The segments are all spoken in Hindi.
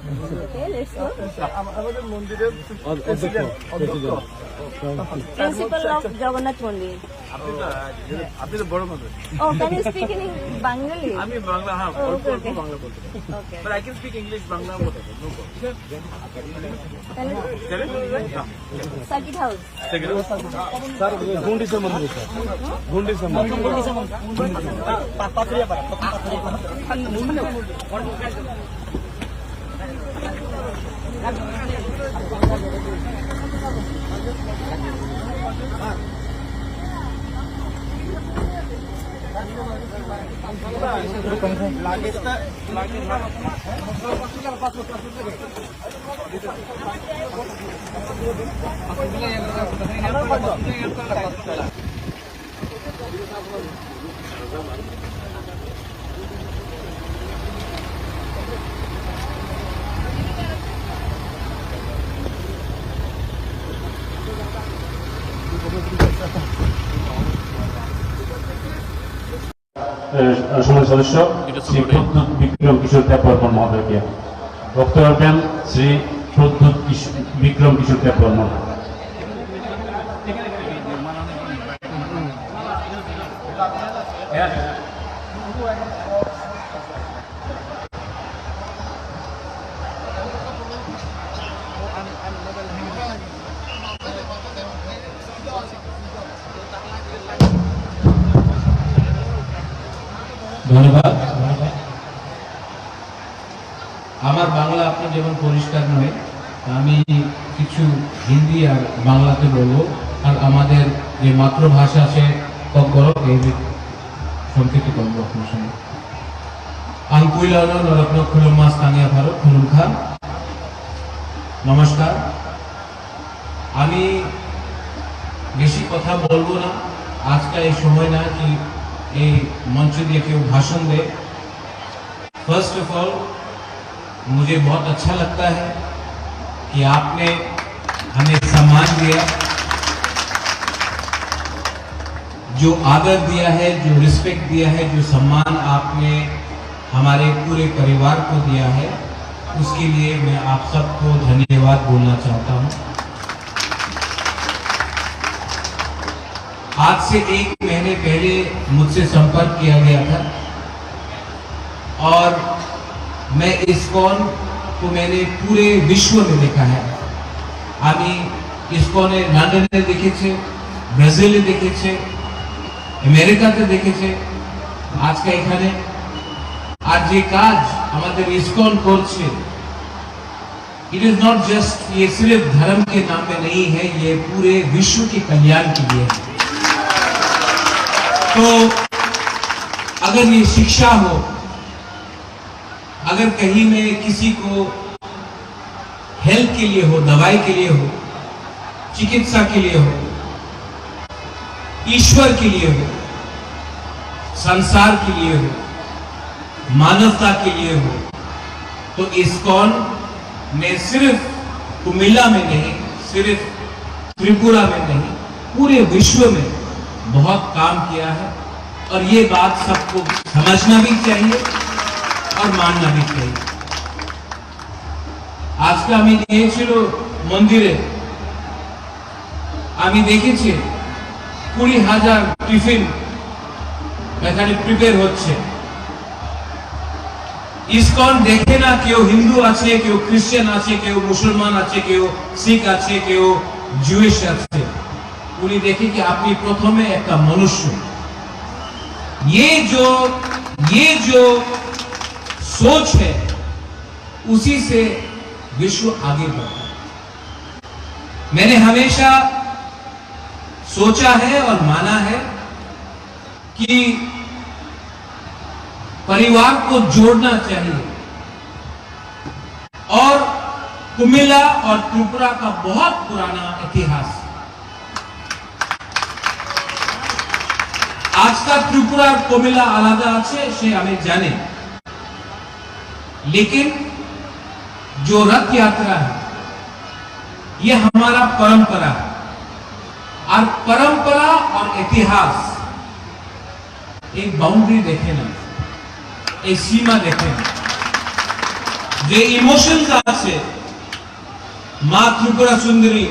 Okay, let's go. আমাদের মন্দিরের Principal of Jagannath Mandir. আপনি তো বড় মানুষ। Oh, can you speak in Bengali? আমি বাংলা হ্যাঁ Oh, অল্প okay, অল্প okay. বাংলা বলতে পারি। Okay. But I can speak English, Bangla, whatever. No problem. Circuit House. Sir गुंडी से मंदिर सर गुंडी से সমাজ সদস্য শ্রী প্রদ্যুৎ বিক্রম কিশোর দেববর্মন মহোদয়কে বক্তব্য রাখবেন শ্রী প্রদ্যুৎ বিক্রম কিশোর দেববর্মন। ধন্যবাদ। আমার বাংলা আপনার যেমন পরিষ্কার নয়, আমি কিছু হিন্দি আর বাংলাতে বলবো, আর আমাদের যে মাতৃভাষা আছে করো এই সংক্ষিপ্ত করবো আপনার সঙ্গে। আঙ্কুইলানো নরত্ন খুলুম মাস কানিয়া ভারত খুলুম খান। নমস্কার, আমি বেশি কথা বলবো না, আজকে এই সময় না কি এই मंच दिए केव भाषण दे। फर्स्ट ऑफ ऑल मुझे बहुत अच्छा लगता है कि आपने हमें सम्मान दिया, जो आदर दिया है, जो रिस्पेक्ट दिया है, जो सम्मान आपने हमारे पूरे परिवार को दिया है, उसके लिए मैं आप सबको धन्यवाद बोलना चाहता हूं। आज से 1 महीने पहले मुझसे संपर्क किया गया था और मैं इस्कॉन को मैंने पूरे विश्व में देखा है। আমি ইসকনে লন্ডনে দেখেছে, ব্রাজিলে দেখেছে, আমেরিকাতে দেখেছে, আজকে এখানে। আর যে কাজ আমাদের ইসকন করছে, इट इज नॉट जस्ट, ये सिर्फ धर्म के नाम पे नहीं है, ये पूरे विश्व के कल्याण के लिए है। तो अगर ये शिक्षा हो, अगर कहीं में किसी को हेल्थ के लिए हो, दवाई के लिए हो, चिकित्सा के लिए हो, ईश्वर के लिए हो, संसार के लिए हो, मानवता के लिए हो, तो इस्कॉन ने सिर्फ कुमिल्ला में नहीं, सिर्फ त्रिपुरा में नहीं, पूरे विश्व में बहुत काम किया है। और ये बात सबको समझना भी चाहिए और मानना भी चाहिए। আজকে আমি গিয়েছিল মন্দিরে, আমি দেখেছি 20,000 টিফিন এখানে প্রিপেয়ার হচ্ছে। ইসকন দেখে না কেউ হিন্দু আছে, কেউ খ্রিস্টান আছে, কেউ মুসলমান আছে, কেউ শিখ আছে, কেউ জুইশ আছে। उन्हें देखे कि आपने प्रथम एक मनुष्य, ये जो सोच है उसी से विश्व आगे बढ़ा। मैंने हमेशा सोचा है और माना है कि परिवार को जोड़ना चाहिए, और कुमिल्ला और त्रिपुरा का बहुत पुराना इतिहास। आज का त्रिपुरा और कुमिल्ला आलादा আছে সে আমি জানি, लेकिन जो रथ यात्रा है ये हमारा परंपरा है, और परंपरा और इतिहास एक बाउंड्री देखे ना, एक सीमा देखे ना। যে ইমোশনস আছে মা ত্রিপুরা সুন্দরী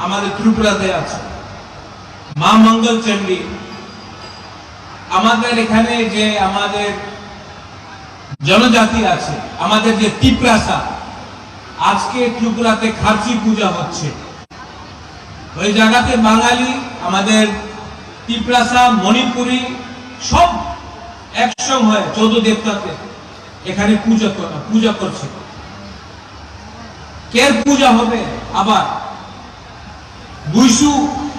আমাদের ত্রিপুরাতে আছে, মা মঙ্গল চণ্ডী আমাদের এখানে, যে আমাদের জনজাতি আছে, আমাদের যে তিপ্রাসা, আজকে ত্রিপুরাতে খারচি পূজা হচ্ছে। ওই জায়গাতে বাঙালি, আমাদের তিপ্রাসা, মণিপুরি সব একসঙ্গে হয়ে 14 দেবতাতে এখানে পূজা করছে। কের পূজা হবে আবার বুইশু,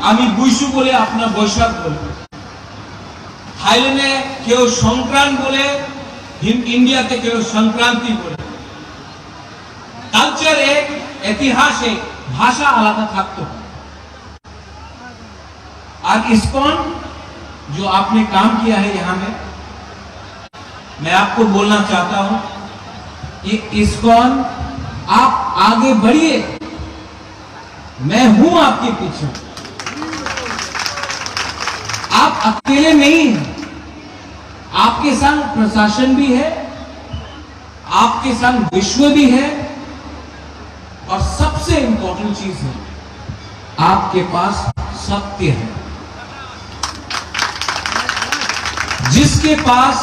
আমি বুইশু বলে আপনার বৈশাখ বলবো। থাইল্যান্ডে কেউ সংক্রান্ত বলে, ইন্ডিয়াতে কেউ সংক্রান্তি বলে। কালচার एक, इतिहास एक, भाषा आलादा থাকতো। और इस्कॉन जो आपने काम किया है यहां में, मैं आपको बोलना चाहता हूं, ये इस्कॉन आप आगे बढ़िए, मैं हूं आपके पीछे। आप अकेले नहीं हैं, आपके संग प्रशासन भी है, आपके संग विश्व भी है, और सबसे इंपॉर्टेंट चीज है आपके पास सत्य है। जिसके पास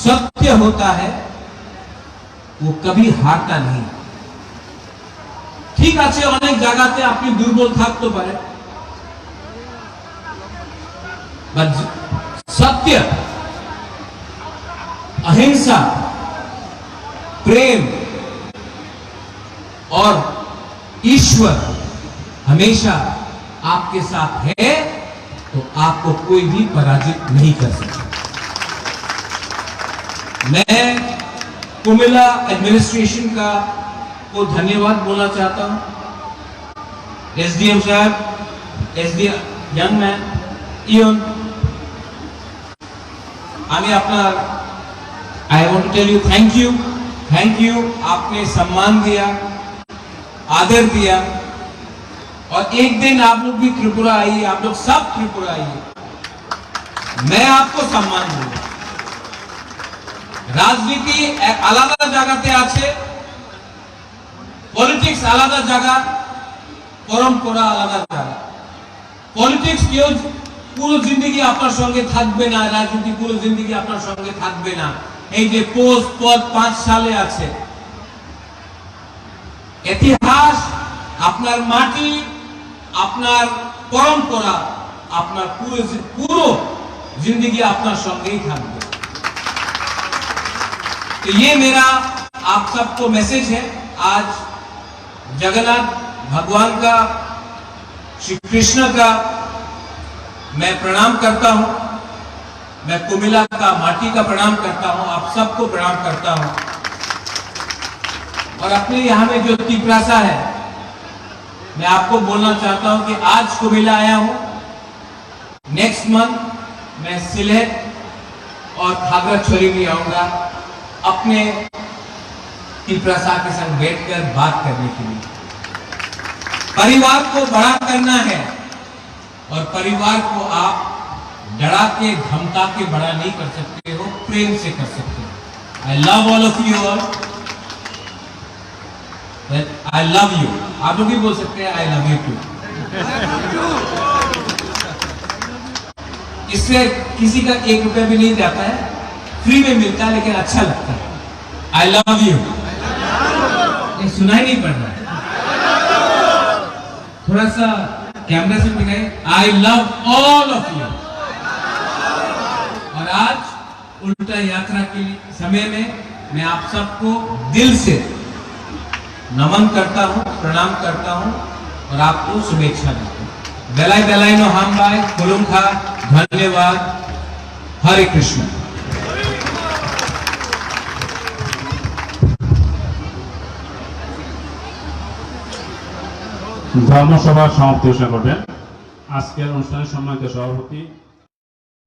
सत्य होता है वो कभी हारता नहीं। ठीक আছে, অনেক জায়গাতে আপনি দুর্বল থাকতে পারে, বাট सत्य, अहिंसा, प्रेम और ईश्वर हमेशा आपके साथ है, तो आपको कोई भी पराजित नहीं कर सकता। मैं कुमिला एडमिनिस्ट्रेशन का को धन्यवाद बोलना चाहता हूं। एसडीएम साहब, एसडीएम यंग मैन इवन, আমি আপনার I want to tell you thank you. आपने सम्मान दिया, आदर दिया, और एक दिन आप लोग भी त्रिपुरा आइए, आप लोग सब त्रिपुरा आइए, मैं आपको सम्मान दूंगा। রাজনীতি এক আলাদা জায়গাতে আছে, পলিটিক্স আলাদা জায়গা, পরম্পরা আলাদা জায়গা। পলিটিক্স কেউ পুরো জিন্দগি আপনার সঙ্গে থাকবে না, রাজনীতি পুরো জিন্দগি আপনার সঙ্গে থাকবে না। এই যে পোস্ট পদ 5 সালে আছে, ইতিহাস, আপনার মাটি, আপনার পরম্পরা, আপনার পুরো जिंदगी আপনার সঙ্গেই থাকবে। तो ये मेरा आप सबको मैसेज है। आज जगन्नाथ भगवान का, श्री कृष्ण का मैं प्रणाम करता हूं, मैं कुमिला का माटी का प्रणाम करता हूं, आप सबको प्रणाम करता हूं। और अपने यहां में जो तिप्रासा है, मैं आपको बोलना चाहता हूं कि आज कुमिला आया हूं, नेक्स्ट मंथ मैं सिलेट और खागड़ाछड़ी में आऊंगा अपने तिप्रासा के संग बैठकर बात करने के लिए। परिवार को बड़ा करना है, और परिवार को आप डरा के धमका के बड़ा नहीं कर सकते हो, प्रेम से कर सकते हो। I love all of you all, I love you. आप लोग भी बोल सकते हैं आई लव यू टू। इससे किसी का 1 रुपया भी नहीं जाता है, फ्री में मिलता है, लेकिन अच्छा लगता है। I love you. ये सुनाई नहीं पड़ रहा है, थोड़ा सा कैमरा से दिखाइए। I love all of you. और आज उल्टा यात्रा के समय में मैं आप सबको दिल से नमन करता हूं, प्रणाम करता हूं, और आपको शुभेच्छा देता हूं। बेलाई बेलाई नो हम बाय कुलुंखा, धन्यवाद, हरे कृष्ण। ধর্মসভার সমাপ্তি ঘোষণা করবেন আজকের অনুষ্ঠানের সম্মানিত সভাপতি